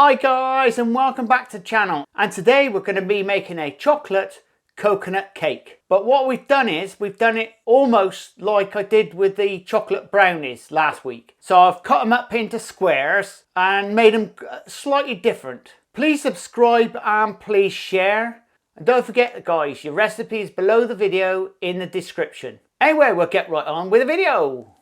Hi guys, and welcome back to the channel. And today we're going to be making a chocolate coconut cake. But what we've done is we've done it almost like I did with the chocolate brownies last week. So I've cut them up into squares and made them slightly different. Please subscribe and please share. And don't forget guys, your recipe is below the video in the description. Anyway, we'll get right on with the video.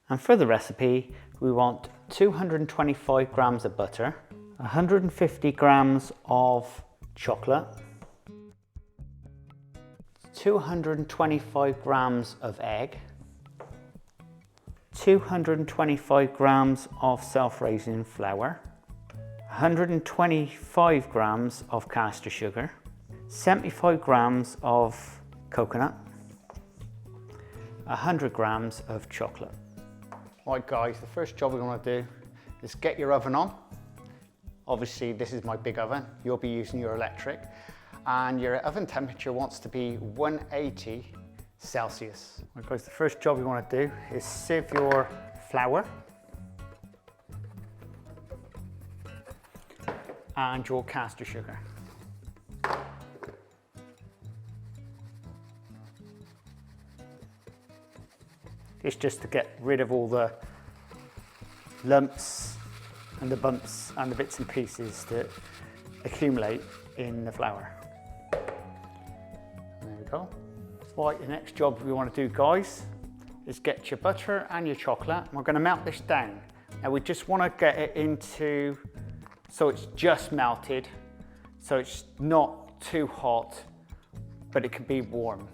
And for the recipe, we want 225 grams of butter, 150 grams of chocolate, 225 grams of egg, 225 grams of self-raising flour, 125 grams of Castor sugar, 75 grams of coconut, 100 grams of chocolate. Right guys, the first job we're going to do is get your oven on. Obviously this is my big oven, you'll be using your electric, and your oven temperature wants to be 180 Celsius. Right guys, the first job you want to do is sieve your flour and your Castor sugar. It's just to get rid of all the lumps and the bumps and the bits and pieces that accumulate in the flour. There we go. Right, the next job we want to do guys is get your butter and your chocolate. We're going to melt this down. Now we just want to get it into, so it's just melted, so it's not too hot, but it can be warm.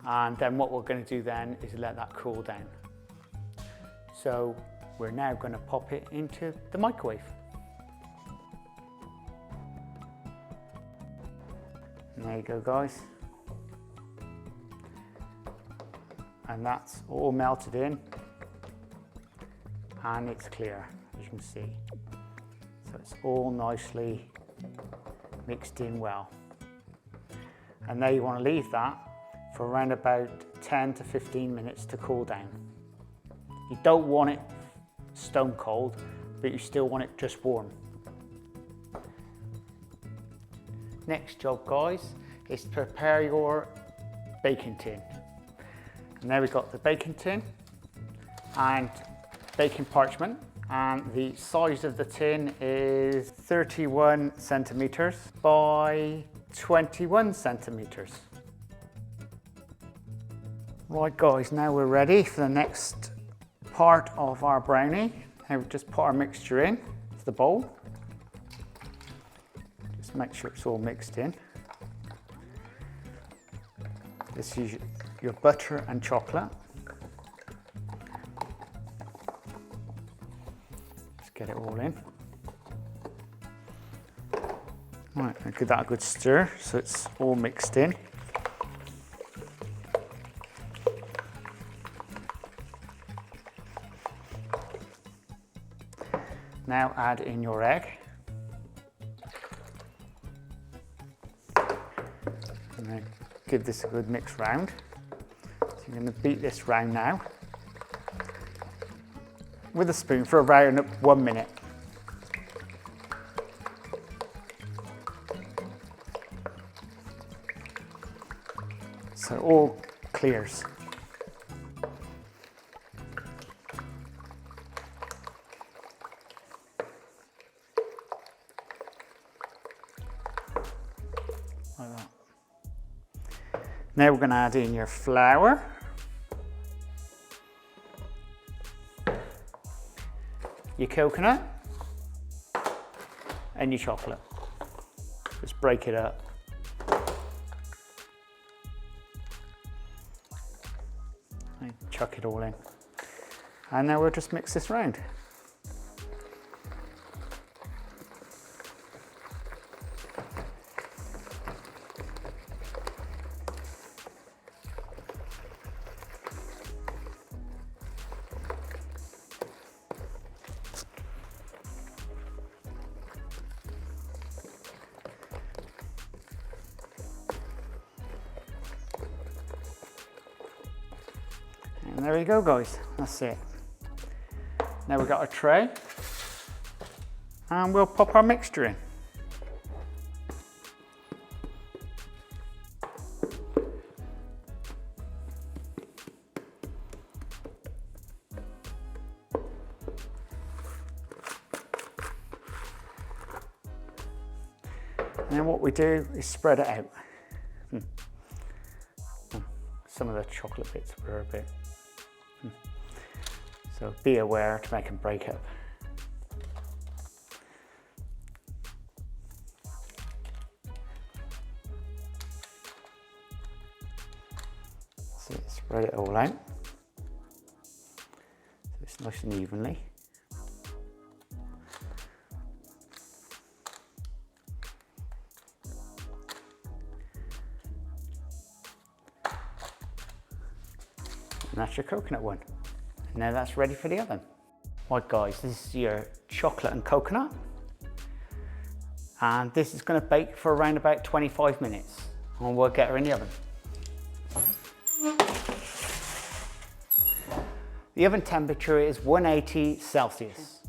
And then what we're going to do then is let that cool down. So we're now going to pop it into the microwave. And there you go guys. And that's all melted in and it's clear, as you can see. So it's all nicely mixed in well. And now you want to leave that for around about 10 to 15 minutes to cool down. You don't want it stone cold, but you still want it just warm. Next job guys is to prepare your baking tin. And there we've got the baking tin and baking parchment, and the size of the tin is 31 centimeters by 21 centimeters. Right guys, now we're ready for the next part of our brownie. Now we just put our mixture in to the bowl. Just make sure it's all mixed in. This is your butter and chocolate. Just get it all in. Right, I'll give that a good stir so it's all mixed in. Now add in your egg. And then give this a good mix round. So you're going to beat this round now with a spoon for around 1 minute. So it all clears. Like that. Now we're going to add in your flour, your coconut and your chocolate. Just break it up. And chuck it all in. And now we'll just mix this round. And there we go, guys. That's it. Now we've got our tray. And we'll pop our mixture in. And then what we do is spread it out. Some of the chocolate bits were a bit. So be aware to make them break up. So spread it all out. So it's nice and evenly. And that's your coconut one. And now that's ready for the oven. Right guys, this is your chocolate and coconut. And this is going to bake for around about 25 minutes. And we'll get her in the oven. The oven temperature is 180 Celsius.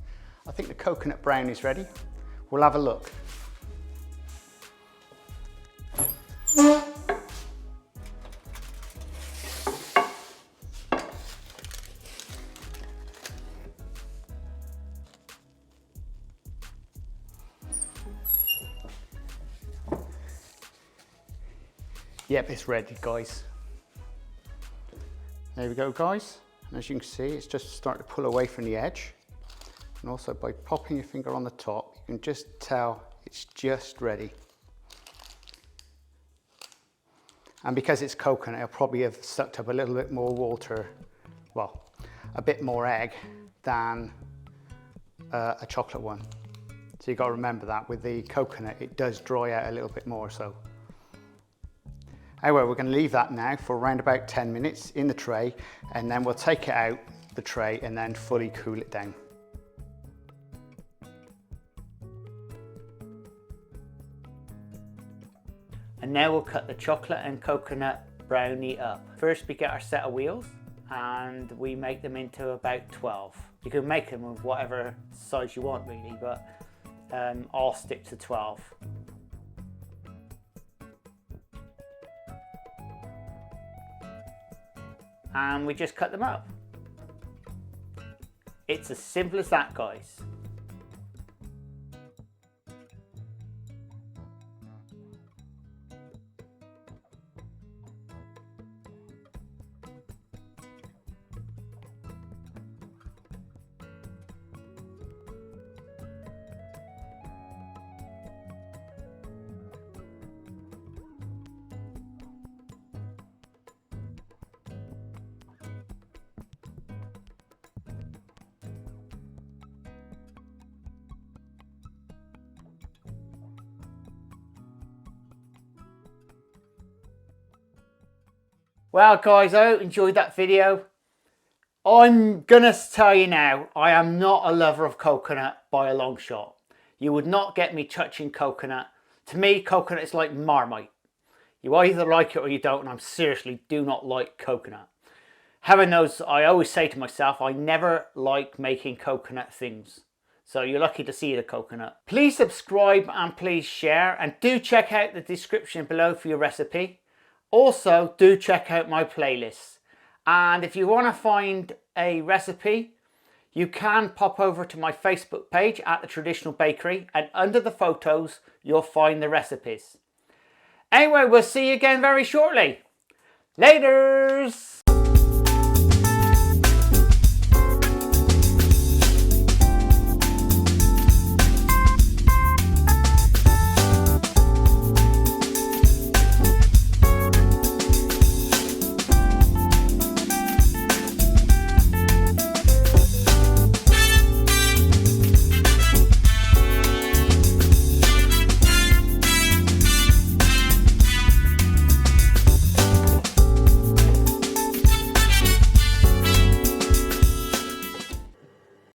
I think the coconut brownie is ready. We'll have a look. Yep, it's ready, guys. There we go, guys. And as you can see, it's just starting to pull away from the edge. And also by popping your finger on the top, you can just tell it's just ready. And because it's coconut, it'll probably have sucked up a little bit more water, well, a bit more egg than a chocolate one. So you've got to remember that with the coconut, it does dry out a little bit more so. Anyway, we're going to leave that now for around about 10 minutes in the tray, and then we'll take it out the tray and then fully cool it down. And now we'll cut the chocolate and coconut brownie up. First we get our set of wheels and we make them into about 12. You can make them of whatever size you want really, but I'll stick to 12. And we just cut them up. It's as simple as that, guys. Well guys, I hope you enjoyed that video. I'm gonna tell you now, I am not a lover of coconut by a long shot. You would not get me touching coconut. To me, coconut is like Marmite. You either like it or you don't, and I seriously do not like coconut. Heaven knows, I always say to myself, I never like making coconut things. So you're lucky to see the coconut. Please subscribe and please share, and do check out the description below for your recipe. Also, do check out my playlists. And if you want to find a recipe, you can pop over to my Facebook page at The Traditional Bakery, and under the photos, you'll find the recipes. Anyway, we'll see you again very shortly. Laters!